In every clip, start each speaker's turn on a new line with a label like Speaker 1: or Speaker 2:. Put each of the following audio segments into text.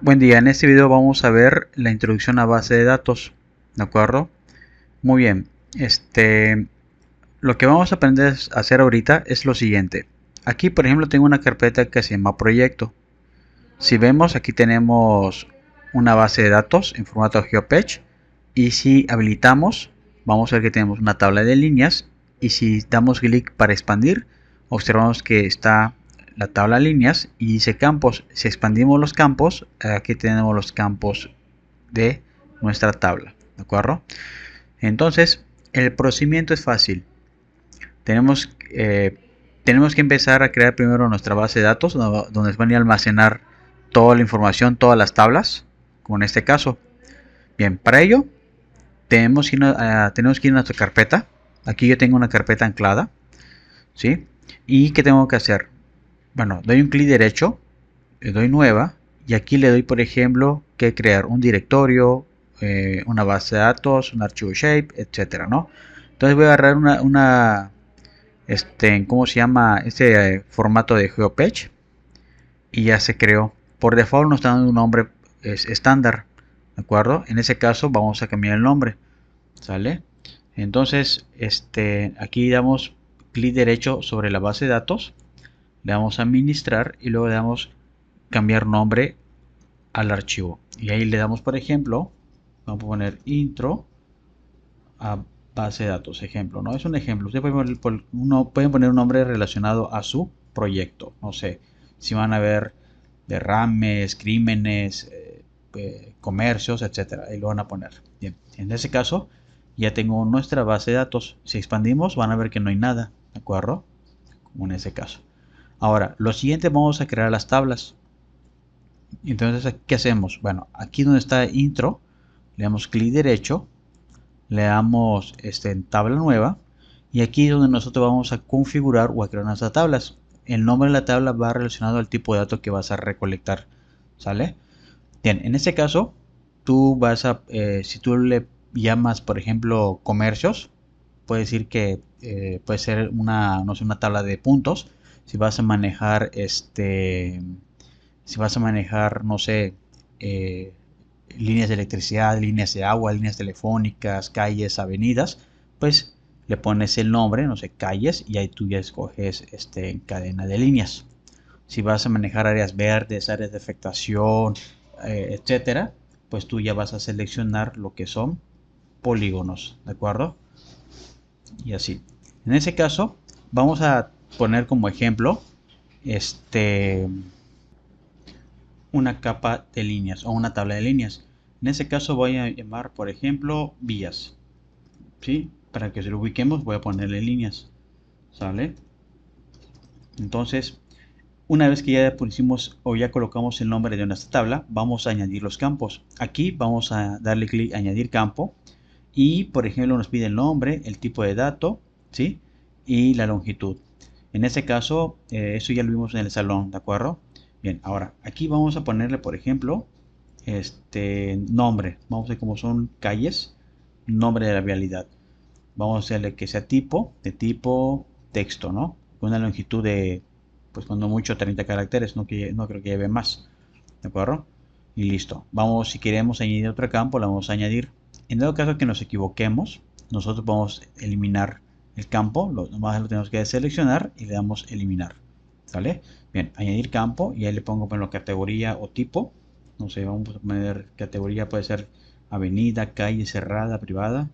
Speaker 1: Buen día, en este video vamos a ver la introducción a base de datos, ¿de acuerdo? Muy bien, lo que vamos a aprender a hacer ahorita es lo siguiente. Aquí, por ejemplo, tengo una carpeta que se llama proyecto. Si vemos, aquí tenemos una base de datos en formato GeoPage y si habilitamos, vamos a ver que tenemos una tabla de líneas y si damos clic para expandir, observamos que está la tabla de líneas y dice campos. Si expandimos los campos, aquí tenemos los campos de nuestra tabla, ¿de acuerdo? Entonces, el procedimiento es fácil. Tenemos, tenemos que empezar a crear primero nuestra base de datos donde van a almacenar toda la información, todas las tablas, como en este caso. Bien, para ello tenemos que ir a nuestra carpeta. Aquí yo tengo una carpeta anclada, ¿sí? ¿Y qué tengo que hacer? Bueno, doy un clic derecho, le doy nueva y aquí le doy, por ejemplo, que crear un directorio, una base de datos, un archivo shape, etcétera, ¿no? Entonces voy a agarrar ¿cómo se llama? Este formato de GeoPage y ya se creó. Por default nos está dando un nombre estándar, ¿de acuerdo? En ese caso vamos a cambiar el nombre, ¿sale? Entonces, aquí damos clic derecho sobre la base de datos, le damos a administrar y luego le damos cambiar nombre al archivo. Y ahí le damos, por ejemplo, vamos a poner intro a base de datos, ejemplo, ¿no? Es un ejemplo. Ustedes pueden poner un nombre relacionado a su proyecto. No sé, si van a ver derrames, crímenes, comercios, etcétera. Ahí lo van a poner. Bien, en ese caso ya tengo nuestra base de datos. Si expandimos van a ver que no hay nada, ¿de acuerdo? Como en ese caso. Ahora, lo siguiente, vamos a crear las tablas. Entonces, ¿qué hacemos? Bueno, aquí donde está intro, le damos clic derecho, le damos en tabla nueva y aquí es donde nosotros vamos a configurar o a crear nuestras tablas. El nombre de la tabla va relacionado al tipo de datos que vas a recolectar, ¿sale? Bien, en este caso, si tú le llamas, por ejemplo, comercios, puede decir que puede ser no sé, una tabla de puntos. Si vas a manejar si vas a manejar, no sé, eh, líneas de electricidad, líneas de agua, líneas telefónicas, calles, avenidas, pues le pones el nombre, no sé, calles, y ahí tú ya escoges cadena de líneas. Si vas a manejar áreas verdes, áreas de afectación, etcétera, pues tú ya vas a seleccionar lo que son polígonos, ¿de acuerdo? Y así. En ese caso, vamos a poner como ejemplo una capa de líneas o una tabla de líneas. En ese caso voy a llamar, por ejemplo, vías. ¿Sí? Para que se lo ubiquemos voy a ponerle líneas. ¿Sale? Entonces, una vez que ya pusimos o ya colocamos el nombre de nuestra tabla, vamos a añadir los campos. Aquí vamos a darle clic a añadir campo y, por ejemplo, nos pide el nombre, el tipo de dato, ¿sí? Y la longitud. En este caso, eso ya lo vimos en el salón, ¿de acuerdo? Bien, ahora aquí vamos a ponerle, por ejemplo, nombre. Vamos a ver cómo son calles, nombre de la vialidad. Vamos a hacerle que sea de tipo texto, ¿no? Con una longitud de, pues cuando mucho 30 caracteres, no creo que lleve más, ¿de acuerdo? Y listo. Vamos, si queremos añadir otro campo, lo vamos a añadir. En dado caso que nos equivoquemos, nosotros vamos a eliminar el campo, nomás lo tenemos que seleccionar y le damos eliminar, ¿vale? Bien, añadir campo y ahí le pongo, bueno, categoría o tipo. No sé, vamos a poner categoría, puede ser avenida, calle, cerrada, privada,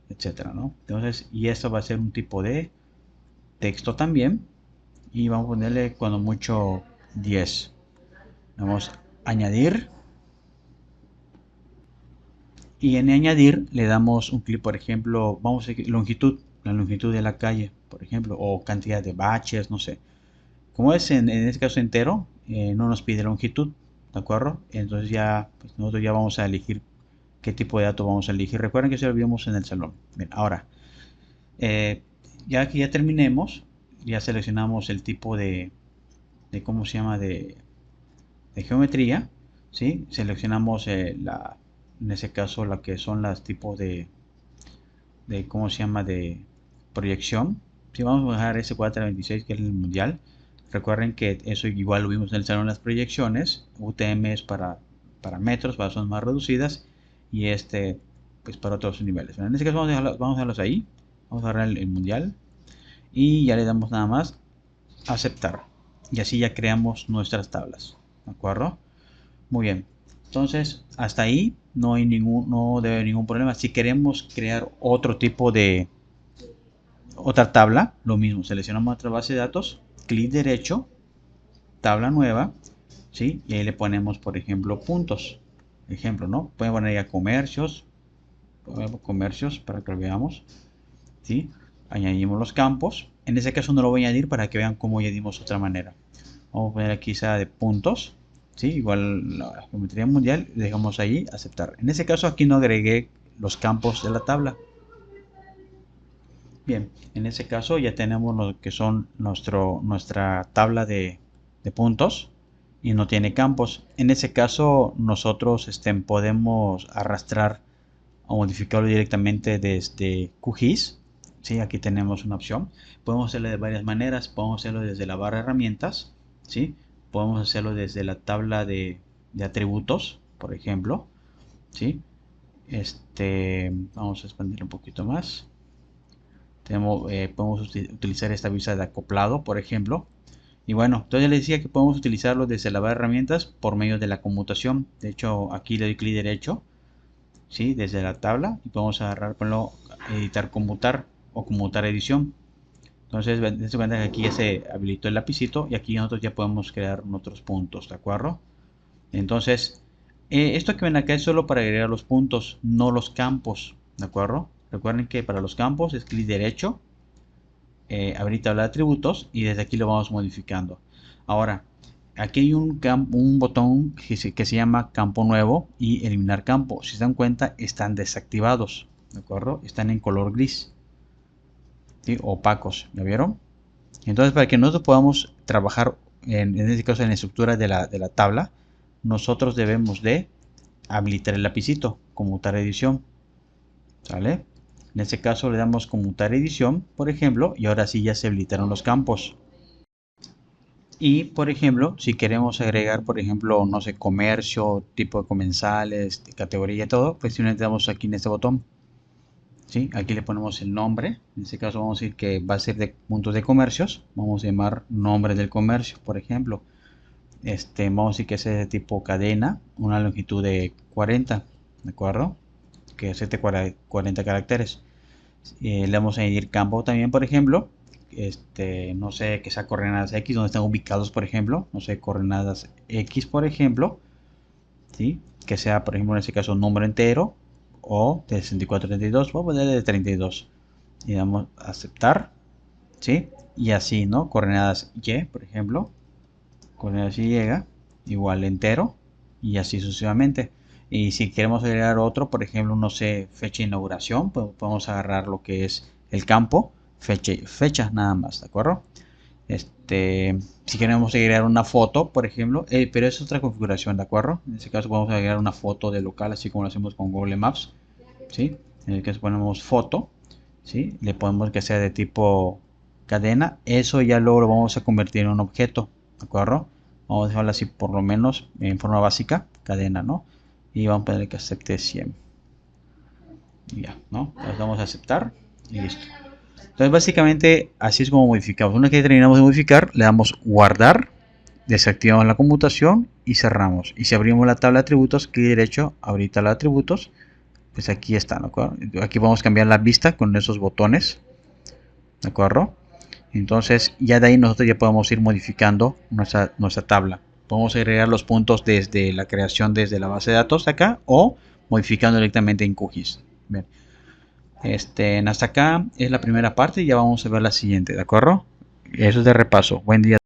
Speaker 1: etcétera, ¿no? Entonces, y esto va a ser un tipo de texto también y vamos a ponerle cuando mucho 10. Vamos a añadir y en añadir le damos un clic, por ejemplo, vamos a longitud, la longitud de la calle, por ejemplo, o cantidad de baches, no sé. Como es en este caso entero, no nos pide longitud, ¿de acuerdo? Entonces ya, pues nosotros ya vamos a elegir qué tipo de dato vamos a elegir. Recuerden que eso lo vimos en el salón. Bien, ahora, eh, ya que ya terminemos, ya seleccionamos el tipo ¿cómo se llama? De geometría, ¿sí? Seleccionamos en ese caso lo que son las tipos ¿cómo se llama? De proyección. Si vamos a dejar S426 que es el mundial, recuerden que eso igual lo vimos en el salón de las proyecciones. UTM es para para metros, para zonas más reducidas, y este pues para otros niveles. En este caso vamos a dejarlos ahí, vamos a agarrar el mundial y ya le damos nada más aceptar, y así ya creamos nuestras tablas, ¿de acuerdo? Muy bien, entonces hasta ahí no debe haber ningún problema. Si queremos crear otro tipo de otra tabla, lo mismo, seleccionamos otra base de datos, clic derecho, tabla nueva, ¿sí? Y ahí le ponemos, por ejemplo, puntos. Ejemplo, ¿no? Pueden poner ya comercios para que lo veamos, ¿sí? Añadimos los campos. En ese caso no lo voy a añadir para que vean cómo añadimos otra manera. Vamos a poner aquí esa de puntos, ¿sí? Igual la geometría mundial, dejamos ahí aceptar. En ese caso aquí no agregué los campos de la tabla. Bien, en ese caso ya tenemos lo que son nuestra tabla de puntos y no tiene campos. En ese caso nosotros podemos arrastrar o modificarlo directamente desde QGIS. ¿Sí? Aquí tenemos una opción. Podemos hacerlo de varias maneras. Podemos hacerlo desde la barra de herramientas. ¿Sí? Podemos hacerlo desde la tabla de atributos, por ejemplo. ¿Sí? Vamos a expandir un poquito más. Podemos utilizar esta vista de acoplado, por ejemplo. Y bueno, entonces les decía que podemos utilizarlo desde la barra de herramientas por medio de la conmutación. De hecho, aquí le doy clic derecho, ¿sí? Desde la tabla, y podemos agarrar, ponerlo, editar, conmutar o conmutar edición. Entonces, dense cuenta que aquí ya se habilitó el lapicito y aquí nosotros ya podemos crear nuestros puntos, ¿de acuerdo? Entonces, esto que ven acá es solo para agregar los puntos, no los campos, ¿de acuerdo? Recuerden que para los campos es clic derecho, abrir tabla de atributos, y desde aquí lo vamos modificando. Ahora, aquí hay un botón que se llama campo nuevo y eliminar campo. Si se dan cuenta, están desactivados, ¿de acuerdo? Están en color gris, ¿sí? Opacos, ¿ya vieron? Entonces, para que nosotros podamos trabajar en este caso en la estructura de la tabla, nosotros debemos de habilitar el lapicito, conmutar edición, ¿sale? En este caso le damos conmutar edición, por ejemplo, y ahora sí ya se habilitaron los campos. Y por ejemplo, si queremos agregar, por ejemplo, no sé, comercio, tipo de comensales, categoría y todo, pues simplemente damos aquí en este botón, ¿sí? Aquí le ponemos el nombre. En este caso vamos a decir que va a ser de puntos de comercios. Vamos a llamar nombre del comercio, por ejemplo. Vamos a decir que es de tipo cadena, una longitud de 40, ¿de acuerdo? Que es de 40 caracteres. Le vamos a añadir campo también, por ejemplo, no sé, que sea coordenadas X, donde están ubicados, por ejemplo, no sé, coordenadas X, por ejemplo, ¿sí? Que sea, por ejemplo, en este caso, un número entero, o de 6432, voy a poner de 32, y damos a aceptar, ¿sí? Y así, ¿no? Coordenadas Y, por ejemplo, coordenadas Y, igual entero, y así sucesivamente. Y si queremos agregar otro, por ejemplo, no sé, fecha de inauguración, pues podemos agarrar lo que es el campo, fecha nada más, ¿de acuerdo? Si queremos agregar una foto, por ejemplo, pero es otra configuración, ¿de acuerdo? En este caso podemos agregar una foto de local, así como lo hacemos con Google Maps, ¿sí? En el caso ponemos foto, ¿sí? Le podemos que sea de tipo cadena, eso ya luego lo vamos a convertir en un objeto, ¿de acuerdo? Vamos a dejarlo así por lo menos en forma básica, cadena, ¿no? Y vamos a poner que acepte 100. Y ya, ¿no? Entonces vamos a aceptar y listo. Entonces básicamente así es como modificamos. Una vez que terminamos de modificar, le damos guardar, desactivamos la conmutación y cerramos. Y si abrimos la tabla de atributos, clic derecho, abrir tabla de atributos, pues aquí está, ¿de acuerdo? Aquí vamos a cambiar la vista con esos botones, ¿de acuerdo? Entonces ya de ahí nosotros ya podemos ir modificando nuestra tabla. Podemos agregar los puntos desde la creación, desde la base de datos de acá, o modificando directamente en QGIS. Bien. Hasta acá es la primera parte y ya vamos a ver la siguiente, ¿de acuerdo? Eso es de repaso. Buen día.